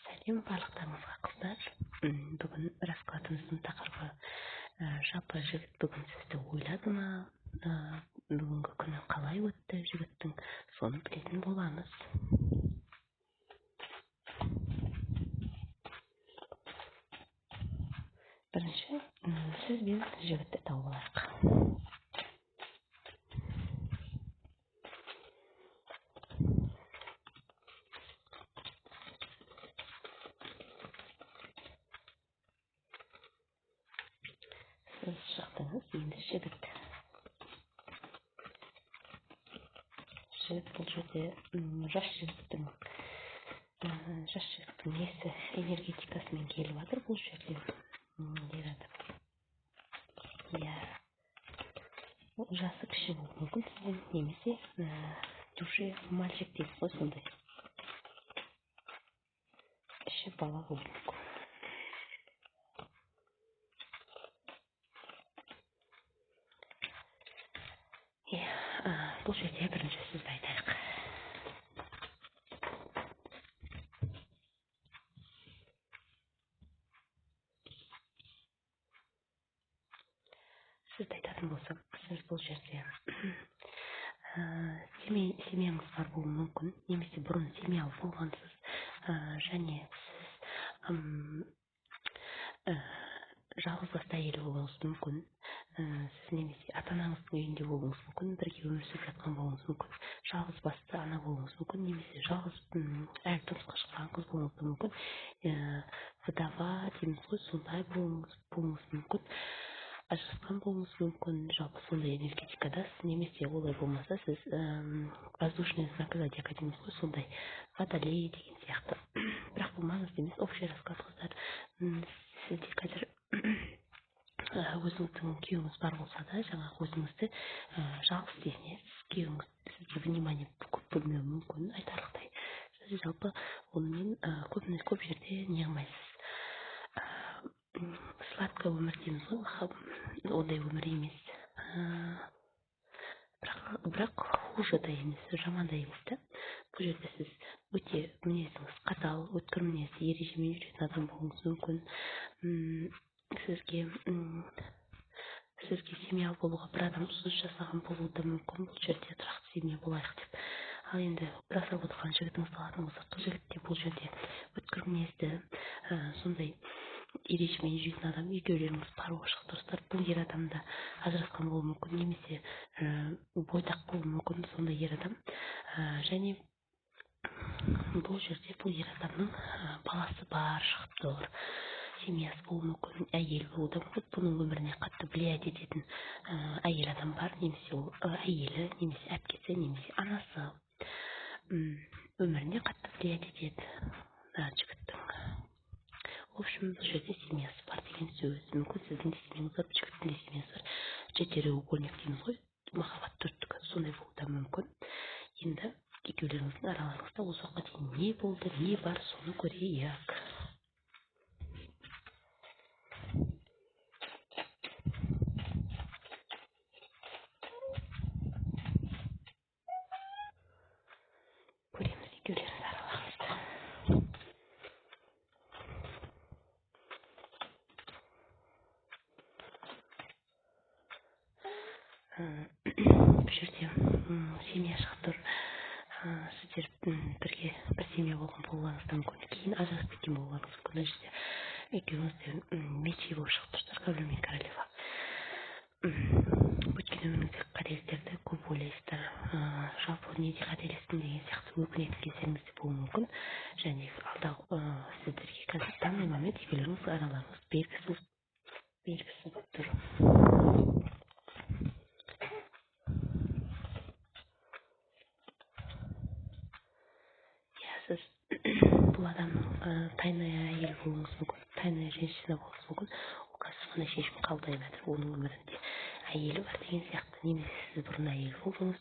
Сәлем барлықтарыңызға қыздар. Бүгін раскладымыздың тақырыбы жалпы жігіт бүгін сізді ойлады ма? Бүгінгі күні қалай өтті жігіттің? Соны білетін боламыз. Бірінші, сіз бен жігітті тауып алайық. Сіз шықтыңыз, енді жігіт. Жігіт бұл жерде жас жігіттің несі энергетикасымен келіп жатыр бұл жерде. Ер адам. Иә. Жасы кіші болуы мүмкін сізден, немесе душе мальчик дейсіз ғой, сондай. Кіші бала болуы мүмкін. Бұл жерде бірінші сөзді айтайық. Сізді айтатын болсам, сіз бұл жерде семьяңыз бар болуы мүмкін, немесе бұрын семьялы болғансыз, және сіз жалғызбасты әйел болуыңыз мүмкін. Сіз немесе ата-анаңыздың үйінде болуыңыз мүмкін, бірге өмір сүріп жатқан болуыңыз мүмкін, жалғызбасты ана болуыңыз мүмкін, немесе жалғыз әлі тұрмысқа шықпаған қыз болуыңыз мүмкін, вдова дейміз ғой, сондай болуыңыз мүмкін, ажырасқан болуыңыз мүмкін. Жалпы сондай энергетикадасыз, немесе олай болмаса сіз воздушные знаки зодиака дейміз ғой, сондай водолей деген сияқты. Бірақ бұл маңызды емес, общий расклад қыздар. Сізде қазір өзіңіздің күйеуіңіз бар болса да, жаңағы өзіңізді жалғыз сезінесіз, күйеуіңіз сізге внимание көп бөлмеуі мүмкін, айтарлықтай. Сіз жалпы онымен көп жерде не қылмайсыз. Сладкий өмір дейміз ғой, ондай өмір емес. Бірақ хуже да емес, жаман да емес та. Бұл жерде сіз өте мінезіңіз қатал, өткір мінезді, ережемен жүретін адам болуыңыз мүмкін. Сізге семья болуға бір адам ұсыныс жасаған болуы да мүмкін, бұл жерде тұрақты семья болайық деп. Ал енді жасап отырған жігітіңізді алатын болсақ, қыз жігітте бұл жерде өткір мінезді, сондай ережемен жүретін адам, екеулеріңіз пароға шығып бұл ер адамда ажырасқан болуы мүмкін, немесе бойдақ болуы мүмкін, сондай ер адам. Және бұл жерде бұл ер адамның баласы бар, шығып тұр, семьясы болуы мүмкін, әйел болуы да мүмкін. Бұның өміріне қатты влиять ететін әйел адам бар, немесе ол әйелі, немесе әпкесі, немесе анасы өміріне қатты влиять етеді жігіттің. В общем, бұл жерде семьясы бар деген сөз. Мүмкін сіздің де семьяңыз бар, жігіттің де семьясы бар. Четыреугольник дейміз ғой, махаббат төрттігі, сондай болуы да мүмкін. Енді екеулеріңіздің араларыңызда осы уақытқа дейін не болды, не бар, соны көрейік. Көреміз екеулеріңіз араларыңызда. Бұл жерде семья шығып тұр. Сіздер бірге бір семья болған болуыңыз да мүмкін, кейін ажырасып кеткен болуыңыз мүмкін. Мына жерде екеуіңіз де мечи болып шығып тұрсыздар, король мен королева. Өткен өміріңізде қателіктерді көп ойлайсыздар, жалпы неде қателестім деген сияқты өкінетін кездеріңіз де болуы мүмкін. Және алдағы сіздерге қазір данный момент екеулеріңіз араларыңыз белгісіз болып тұр. Сіз бұл адамның тайная әйел болуыңыз мүмкін, тайная женщина болуыңыз мүмкін. Ол қазір ғана шешім қабылдай жатыр, оның өмірінде әйелі бар деген сияқты, немесе сіз бұрын әйел болдыңыз.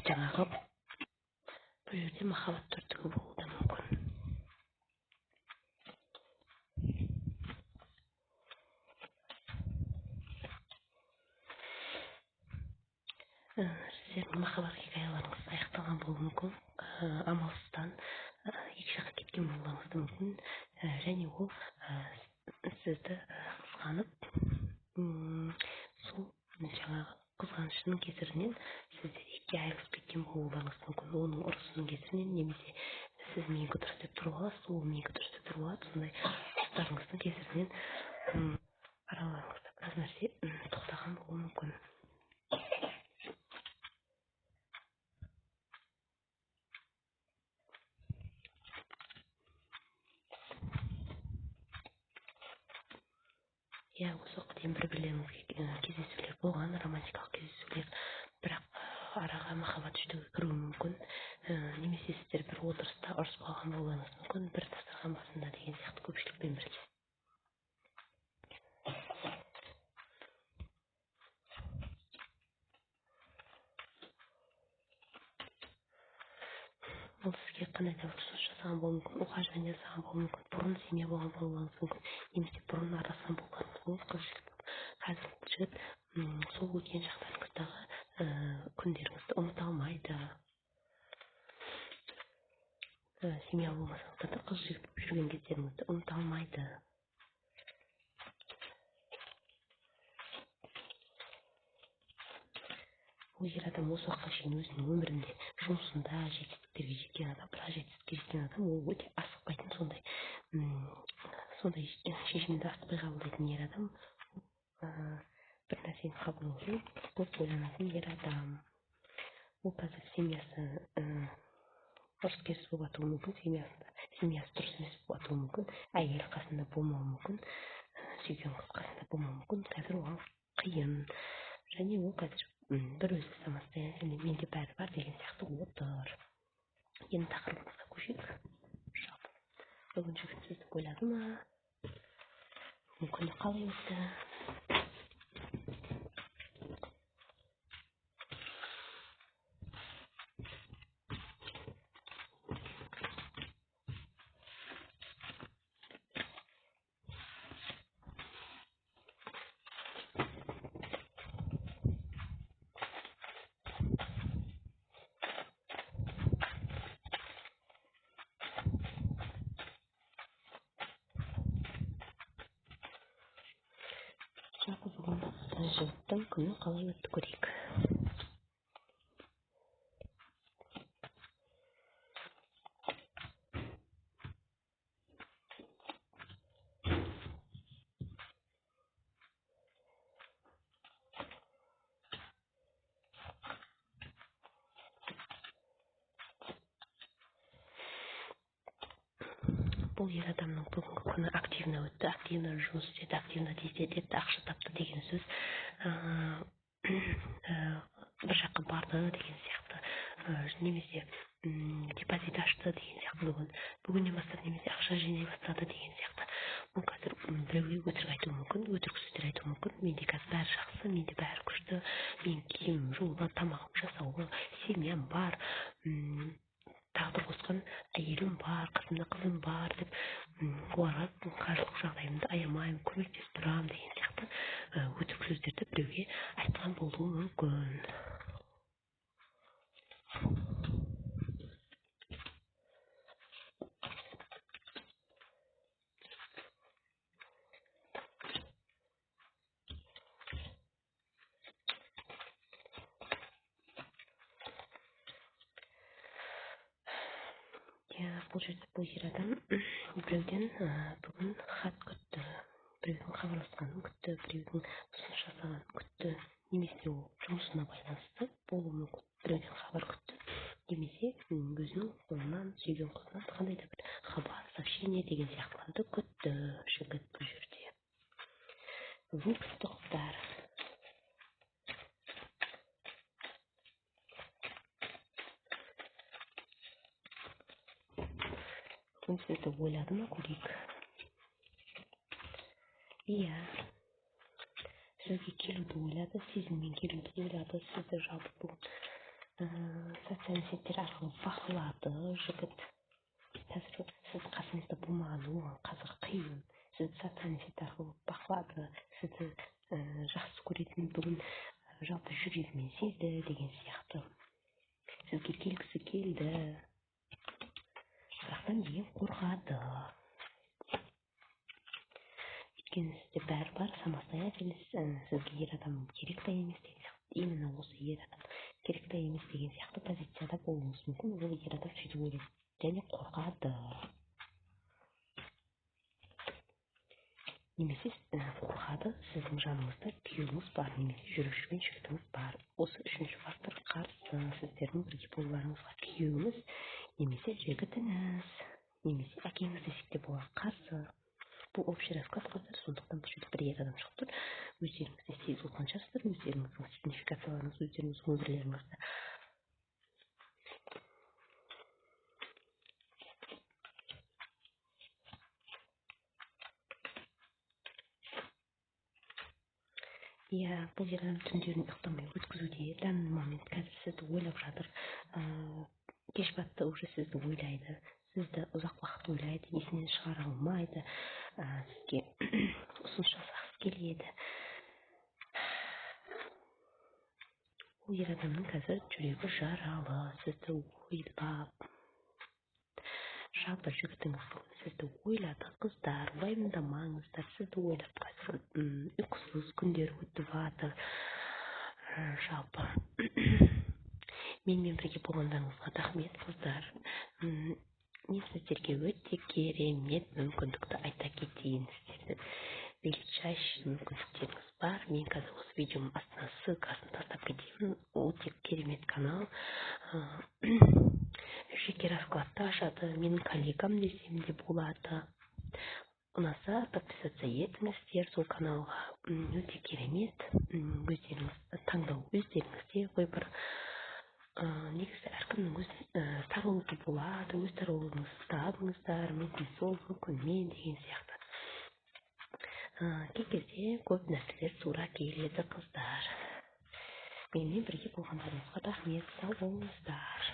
Жаңағы бұл жерде махаббат төрттігі болуы да мүмкін. Сіздердің махаббат хикаяларыңыз аяқталған болуы мүмкін, амалсыздан екі жаққа кеткен болуыңыз болуыңыз мүмкін, және ол сізді қызғанып, сол жаңағы қызғанышының кесірінен сіздер екіге айырылысып кеткен болуларыңыз мүмкін. Оның ұрысының кесірінен, немесе сіз менікі дұрыс деп тұрып аласыз, ол менікі дұрыс деп тұрып алады. Сондай ұрыстарыңыздың кесірінен араларыңызда біраз нәрсе тоқтаған болуы мүмкін. Иә, осы уақытқа дейін бір-бірлеріңізге кездесулер болған, романтикалық кездесулер, бірақ араға махаббат үштігі кіруі мүмкін. Немесе сіздер бір отырыста ұрысып қалған болуыңыз мүмкін, бір дастархан басында деген сияқты көпшілікпен бірге. Ол сізге қандай да бір ұсыныс жасаған болуы мүмкін, ухаживание жасаған болуы мүмкін, бұрын семья болған болуыңыз мүмкін, немесе бұрын араласқан болғаныңыз мүмкін, қыз жігіт. Қазір бұл жігіт сол өткен шақтарыңыздағы күндеріңізді ұмыта алмайды. Семья болмасаңыздар да қыз жігіт болып жүрген кездеріңізді ұмыта алмайды. Бұл ер адам осы уақытқа шейін өзінің өмірінде, жұмысында жетістіктерге жеткен адам, біраз жетістікке жеткен адам, ол өте асықпайтын, сондай шешімді асықпай қабылдайтын ер адам, бір нәрсені қабылдау үшін көп ойланатын ер адам. Ол қазір семьясы ұрыс-керіс болып жатуы мүмкін, семьясы дұрыс емес болып жатуы мүмкін, әйелі қасында болмауы мүмкін, сүйген қыз қасында болмауы мүмкін, қазір оған қиын. Және ол қазір бір өзі самостоятельный, менде бәрі бар деген сияқты отыр. Енді тақырыбымызға көшейік. Жалпы бүгін жігіт сізді ойлады ма? Күні қалай өтті? Жалпы бүгін жігіттің күні қалай өтті көрейік. Бұл ер адамның бүгінгі күні активно өтті, активно жұмыс істеді, активно тезделеді, ақша тапты деген сөз, бір жаққа барды деген сияқты, немесе депозит ашты деген сияқты, бүгіннен бастап немесе ақша жинай бастады деген сияқты. Бұл қазір біреуге өтірік айтуы мүмкін, өтірік сөздер айтуы мүмкін. Менде қазір бәрі жақсы, менде бәрі күшті, менің киімім жуылы, тамағым жасаулы, семьям бар, тағдыр қосқан әйелім бар, қызым бар деп, оларға қаржылық жағдайымды аямаймын, көмектесіп тұрамын деген сияқты өтірік сөздерді біреуге айтқан болуы мүмкін. Бұл жерде бұл ер адам біреуден бүгін хат күтті, біреудің хабарласқанын күтті, біреудің ұсыныс жасағанын күтті, немесе ол жұмысына байланысты болуы мүмкін, біреуден хабар күтті, немесе өзінің қолынан, сүйген қызынан қандай да бір хабар, сообщение деген сияқтыларды күтті жігіт бұл жерде. Бүгін күтті қыздар. Бүгін сізді ойлады ма көрейік. Иә, сізге келуді ойлады, сезіммен келуді ойлады, сізді жалпы бүгін социальный сеттер арқылы бақылады жігіт. Қазір сіз қасыңызда болмағаны оған қазір қиын. Сізді социальный сет арқылы бақылады, сізді жақсы көретін бүгін жалпы жүрегімен сезді деген сияқты. Сізге келгісі келді. Бірақтан деген қорқады. Өйткені сізде бәрі бар, самостоятельность, сізге ер адам керек та емес деген сияқты. Именно осы ер адам керек та емес деген сияқты позицияда болуыңыз мүмкін. Ол ер адам сөйтіп ойлайды және қорқады. Немесе қорқады, сіздің жаныңызда күйеуіңіз бар, немесе жүріп жүрген жігітіңіз бар. Осы үшінші фактор қарсы сіздердің бірге болуларыңызға. Күйеуіңіз немесе жігітіңіз, немесе әкеңіз десек те болады, қарсы. Бұл общий рассказ қыздар, сондықтан бұл жерде бір ер адам шығып тұр. Өздеріңіз не істейді болған шығарсыздар, өздеріңіздің сигнификацияларыңыз, өздеріңіздің өмірлеріңізді. Иә, бұл ер адам түндерін ұйықтамай өткізуде, данный момент қазір сізді ойлап жатыр. Кеш батты уже сізді ойлайды, сізді ұзақ уақыт ойлайды, есінен шығара алмайды, сізге ұсыныс жасағысы келеді. Ол ер адамның қазір жүрегі жаралы, сізді ойлап. Жалпы жігітіңіз сізді ойлады, қыздар, уайымдамаңыздар, сізді ойлап қазір ұйқысыз күндер өтіп жатыр. Жалпы менімен бірге болғандарыңызға рахмет, қыздар. Мен сіздерге өте керемет мүмкіндікті айта кетейін. Сіздердің величайший мүмкіндіктеріңіз бар. Мен қазір осы видеоның астына ссылкасын тастап кетемін. Өте керемет канал. Жеке раскладты ашады. Менің коллегам десем де болады. Ұнаса подписаться етіңіздер сол каналға. Өте керемет. Өздеріңіз таңдау өздеріңізде, выбор. Негізі әркімнің өз тарологі болады, өз тарологыңызды табыңыздар, мүмкін сол, мүмкін мен деген сияқты. Кей кезде көп нәрселер тура келеді, қыздар. Менімен бірге болғандарыңызға рахмет, сау болыңыздар.